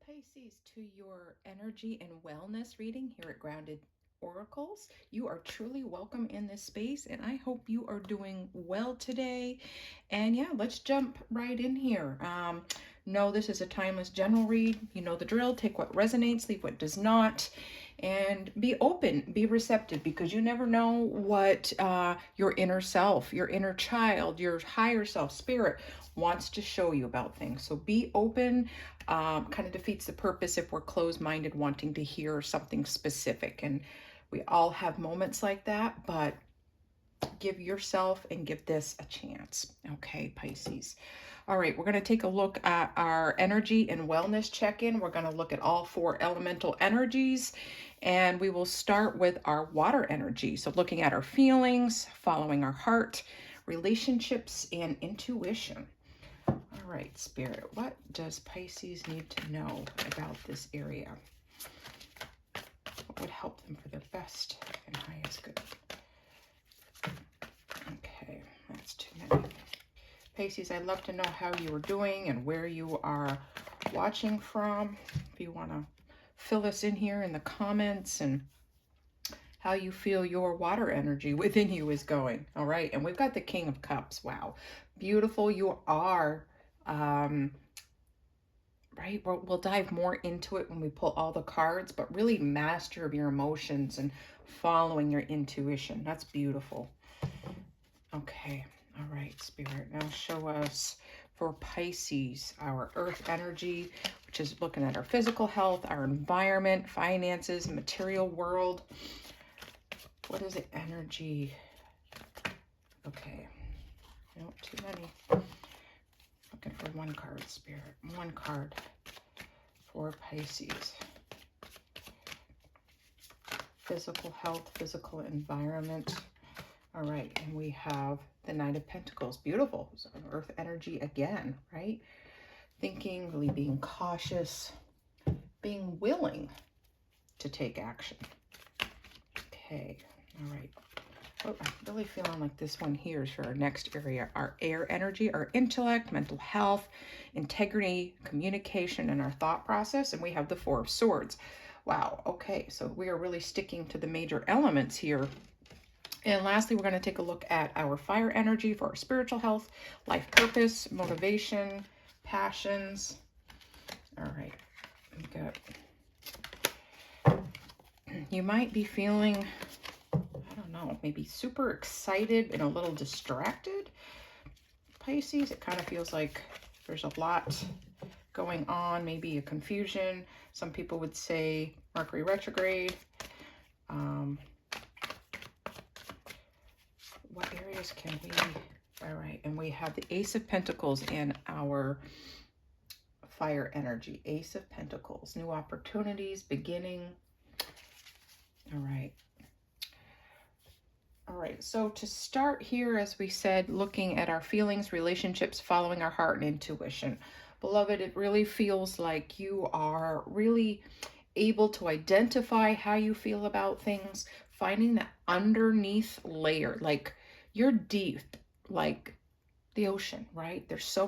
Pisces, to your energy and wellness reading here at Grounded Oracles. You are truly welcome in this space, and I hope you are doing well today. And yeah, let's jump right in here. No, this is a timeless general read. You know the drill. Take what resonates, leave what does not, and be open, be receptive, because you never know what your inner self, your inner child, your higher self, spirit wants to show you about things. So be open. Kind of defeats the purpose if we're closed-minded, wanting to hear something specific. And we all have moments like that, but give yourself and give this a chance. Okay, Pisces. All right, we're going to take a look at our energy and wellness check-in. We're going to look at all four elemental energies, and we will start with our water energy. So looking at our feelings, following our heart, relationships, and intuition. All right, Spirit, what does Pisces need to know about this area? What would help them for their best and highest good? Okay, that's too many. Pisces, I'd love to know how you are doing and where you are watching from. If you want to fill us in here in the comments and how you feel your water energy within you is going. All right, and we've got the King of Cups. Wow, beautiful you are. Right, we'll dive more into it when we pull all the cards, but really master of your emotions and following your intuition. That's beautiful. Okay, all right, Spirit, now show us for Pisces our earth energy, which is looking at our physical health, our environment, finances, material world. What is the energy? Okay, no, too many. Looking for one card, Spirit. One card for Pisces. Physical health, physical environment. All right, and we have the Knight of Pentacles. Beautiful. So earth energy again, right? Thinking, really being cautious, being willing to take action. Okay, all right. Oh, I'm really feeling like this one here is for our next area, our air energy, our intellect, mental health, integrity, communication, and our thought process. And we have the Four of Swords. Wow, okay, so we are really sticking to the major elements here. And lastly, we're going to take a look at our fire energy for our spiritual health, life purpose, motivation, passions. All right, we got, you might be feeling, I don't know, maybe super excited and a little distracted. Pisces, it kind of feels like there's a lot going on, maybe a confusion. Some people would say Mercury retrograde. What areas can we, all right, and we have the Ace of Pentacles in our fire energy. Ace of Pentacles, new opportunities, beginning. All right. All right, so to start here, as we said, looking at our feelings, relationships, following our heart and intuition. Beloved, it really feels like you are really able to identify how you feel about things, finding that underneath layer, like you're deep, like the ocean, right? There's so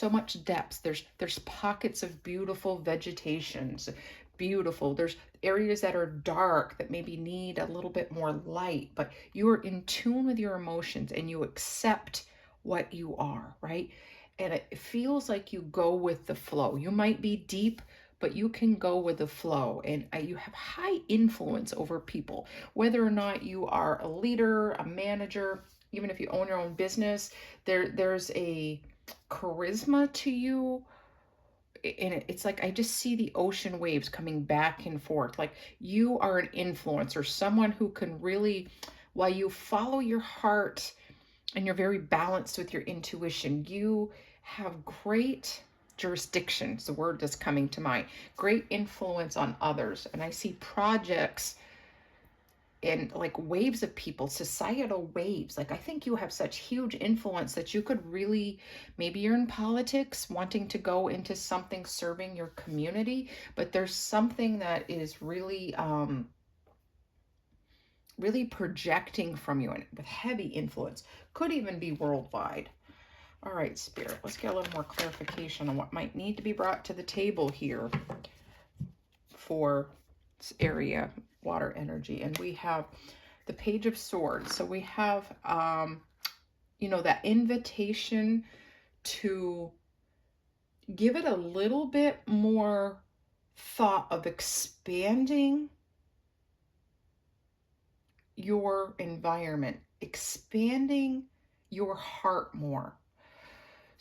much depth. There's pockets of beautiful vegetations, beautiful. There's areas that are dark that maybe need a little bit more light, but you are in tune with your emotions and you accept what you are, right? And it feels like you go with the flow. You might be deep, but you can go with the flow, and you have high influence over people, whether or not you are a leader, a manager, even if you own your own business. There's a charisma to you, and it's like I just see the ocean waves coming back and forth. Like you are an influencer, someone who can really, while you follow your heart and you're very balanced with your intuition, you have great jurisdiction, is the word that's coming to mind, great influence on others. And I see projects and like waves of people, societal waves. Like I think you have such huge influence that you could really, maybe you're in politics, wanting to go into something serving your community, but there's something that is really really projecting from you and with heavy influence, could even be worldwide. All right, Spirit, let's get a little more clarification on what might need to be brought to the table here for this area, water energy. And we have the Page of Swords. So we have, you know, that invitation to give it a little bit more thought of expanding your environment, expanding your heart more.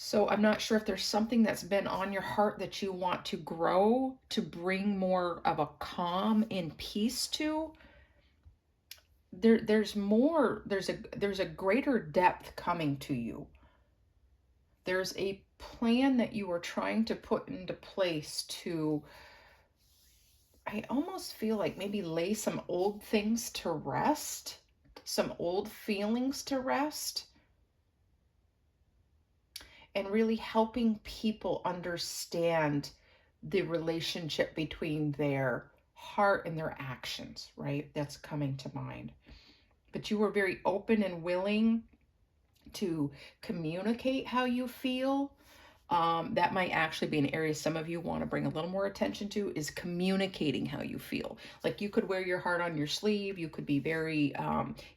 So I'm not sure if there's something that's been on your heart that you want to grow, to bring more of a calm and peace to. There's more, there's a greater depth coming to you. There's a plan that you are trying to put into place to, I almost feel like maybe lay some old things to rest, some old feelings to rest, and really helping people understand the relationship between their heart and their actions, right? That's coming to mind. But you were very open and willing to communicate how you feel. That might actually be an area some of you want to bring a little more attention to, is communicating how you feel. Like, you could wear your heart on your sleeve. You could be very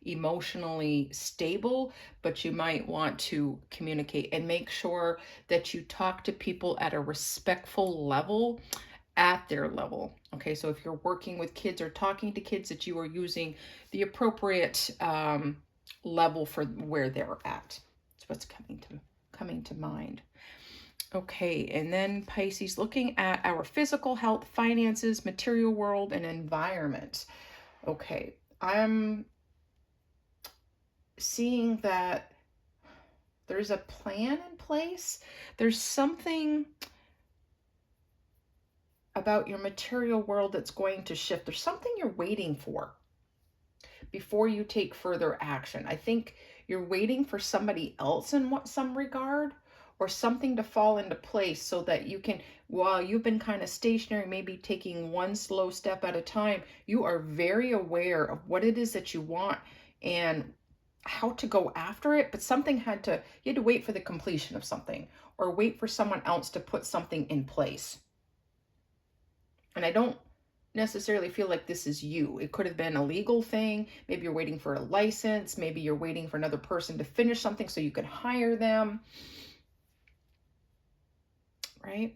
emotionally stable, but you might want to communicate and make sure that you talk to people at a respectful level, at their level. Okay, so if you're working with kids or talking to kids, that you are using the appropriate level for where they're at. That's what's coming to mind. Okay, and then Pisces, looking at our physical health, finances, material world, and environment. Okay, I'm seeing that there's a plan in place. There's something about your material world that's going to shift. There's something you're waiting for before you take further action. I think you're waiting for somebody else in some regard, or something to fall into place so that you can, while you've been kind of stationary, maybe taking one slow step at a time, you are very aware of what it is that you want and how to go after it. But something you had to wait for the completion of something, or wait for someone else to put something in place. And I don't necessarily feel like this is you. It could have been a legal thing. Maybe you're waiting for a license. Maybe you're waiting for another person to finish something so you can hire them. Right?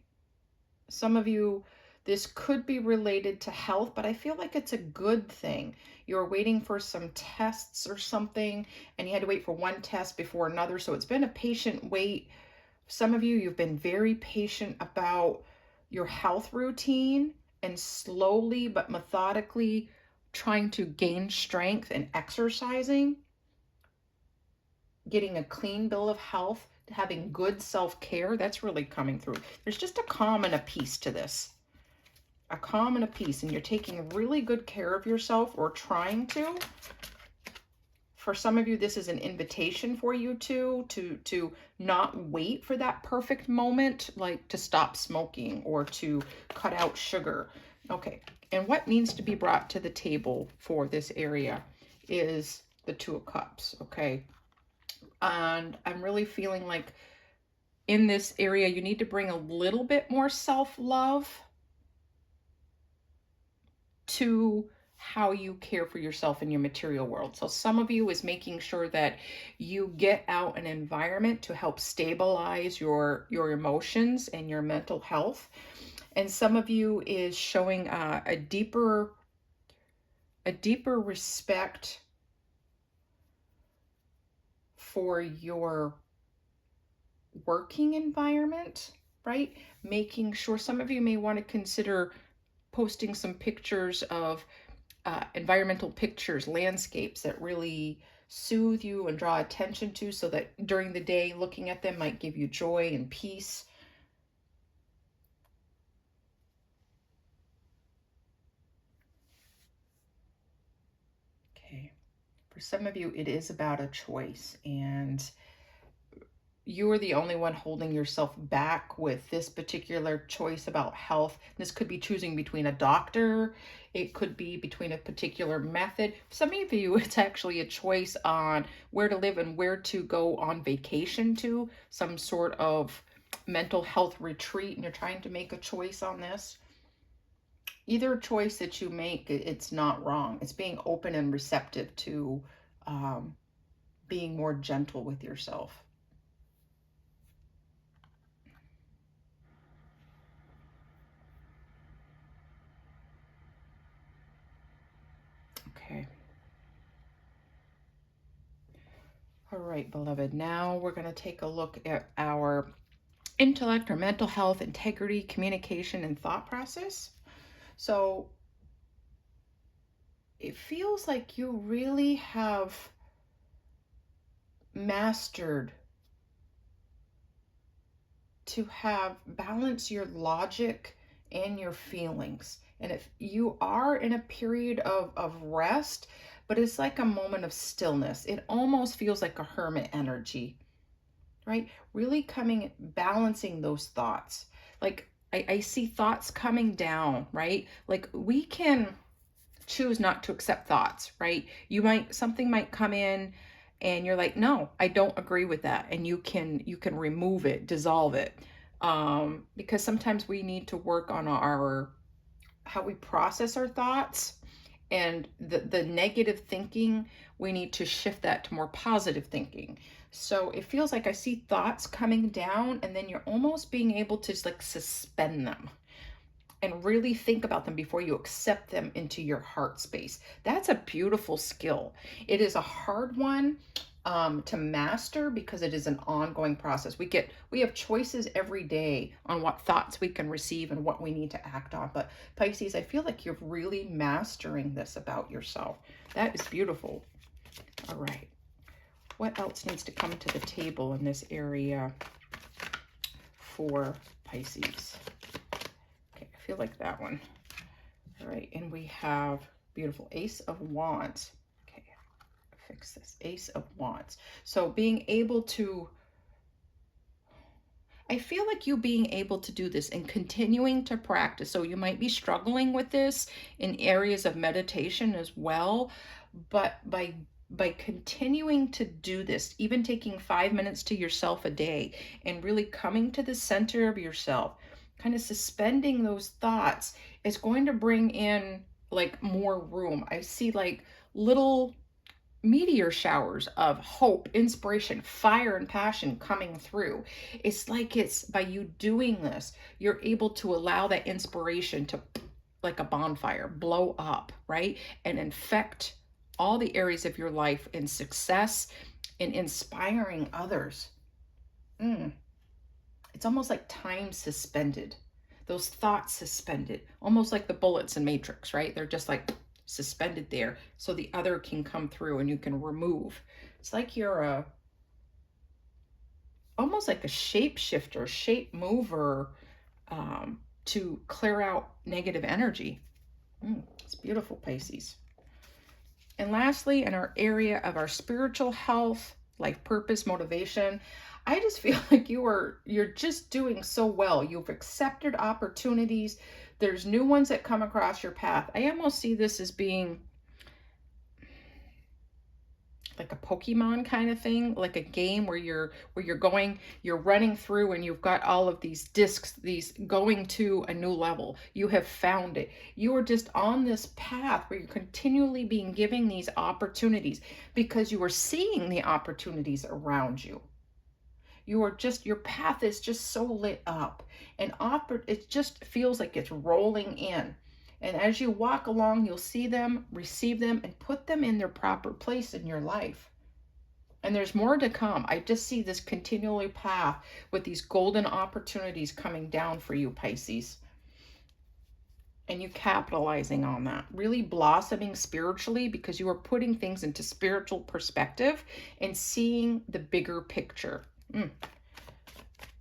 Some of you, this could be related to health, but I feel like it's a good thing. You're waiting for some tests or something, and you had to wait for one test before another. So it's been a patient wait. Some of you, you've been very patient about your health routine, and slowly but methodically trying to gain strength and exercising, getting a clean bill of health, having good self-care. That's really coming through. There's just a calm and a peace to this. A calm and a peace, and you're taking really good care of yourself, or trying to. For some of you, this is an invitation for you to not wait for that perfect moment, like to stop smoking or to cut out sugar. Okay, and what needs to be brought to the table for this area is the Two of Cups, okay? And I'm really feeling like in this area, you need to bring a little bit more self-love to how you care for yourself in your material world. So some of you is making sure that you get out an environment to help stabilize your emotions and your mental health. And some of you is showing a deeper respect for your working environment, right? Making sure, some of you may want to consider posting some pictures of environmental pictures, landscapes that really soothe you and draw attention to, so that during the day looking at them might give you joy and peace. Okay, for some of you, it is about a choice, and you are the only one holding yourself back with this particular choice about health. This could be choosing between a doctor. It could be between a particular method. Some of you, it's actually a choice on where to live and where to go on vacation to, some sort of mental health retreat, and you're trying to make a choice on this. Either choice that you make, it's not wrong. It's being open and receptive to um, being more gentle with yourself. Okay. All right, beloved. Now we're going to take a look at our intellect or mental health, integrity, communication, and thought process. So it feels like you really have mastered to have balance your logic and your feelings. And if you are in a period of rest, but it's like a moment of stillness, it almost feels like a hermit energy, right? Really coming, balancing those thoughts. Like I see thoughts coming down, right? Like we can choose not to accept thoughts, right? Something might come in and you're like, no, I don't agree with that. And you can remove it, dissolve it. Because sometimes we need to work on our how we process our thoughts, and the negative thinking, we need to shift that to more positive thinking. So it feels like I see thoughts coming down, and then you're almost being able to just like suspend them and really think about them before you accept them into your heart space. That's a beautiful skill. It is a hard one to master because it is an ongoing process. We have choices every day on what thoughts we can receive and what we need to act on. But Pisces, I feel like you're really mastering this about yourself. That is beautiful. All right. What else needs to come to the table in this area for Pisces? Feel like that one. All right, and we have beautiful Ace of Wands. Okay, fix this. Ace of Wands. So being able to, I feel like you being able to do this and continuing to practice. So you might be struggling with this in areas of meditation as well, but by continuing to do this, even taking 5 minutes to yourself a day and really coming to the center of yourself, kind of suspending those thoughts, is going to bring in like more room. I see like little meteor showers of hope, inspiration, fire, and passion coming through. It's like it's by you doing this, you're able to allow that inspiration to, like a bonfire, blow up, right? And infect all the areas of your life in success and inspiring others. It's almost like time suspended, those thoughts suspended, almost like the bullets in Matrix, right? They're just like suspended there so the other can come through and you can remove. It's like you're almost like a shapeshifter, shape mover, to clear out negative energy. It's beautiful, Pisces. And lastly, in our area of our spiritual health, life purpose, motivation, I just feel like you're just doing so well. You've accepted opportunities. There's new ones that come across your path. I almost see this as being like a Pokemon kind of thing, like a game where you're running through and you've got all of these discs, these going to a new level. You have found it. You are just on this path where you're continually being given these opportunities because you are seeing the opportunities around you. Your path is just so lit up, and it just feels like it's rolling in. And as you walk along, you'll see them, receive them, and put them in their proper place in your life. And there's more to come. I just see this continually path with these golden opportunities coming down for you, Pisces. And you capitalizing on that, really blossoming spiritually because you are putting things into spiritual perspective and seeing the bigger picture.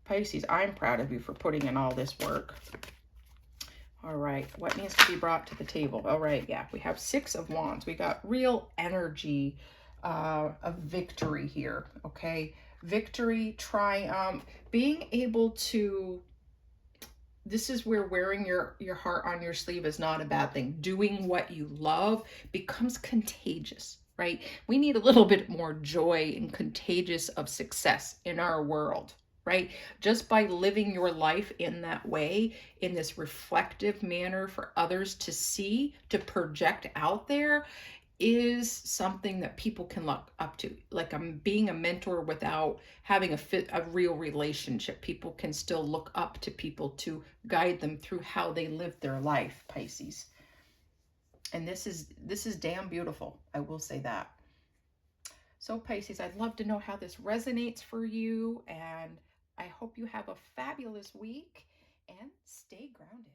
Pisces, I'm proud of you for putting in all this work. All right, what needs to be brought to the table? All right, yeah, we have Six of Wands. We got real energy of victory here, okay? Victory, triumph, being able to, this is where wearing your heart on your sleeve is not a bad thing. Doing what you love becomes contagious, right? We need a little bit more joy and contagious of success in our world. right? Just by living your life in that way, in this reflective manner for others to see, to project out there, is something that people can look up to. Like, I'm being a mentor without having a real relationship. People can still look up to people to guide them through how they live their life, Pisces. And this is damn beautiful. I will say that. So Pisces, I'd love to know how this resonates for you, and I hope you have a fabulous week and stay grounded.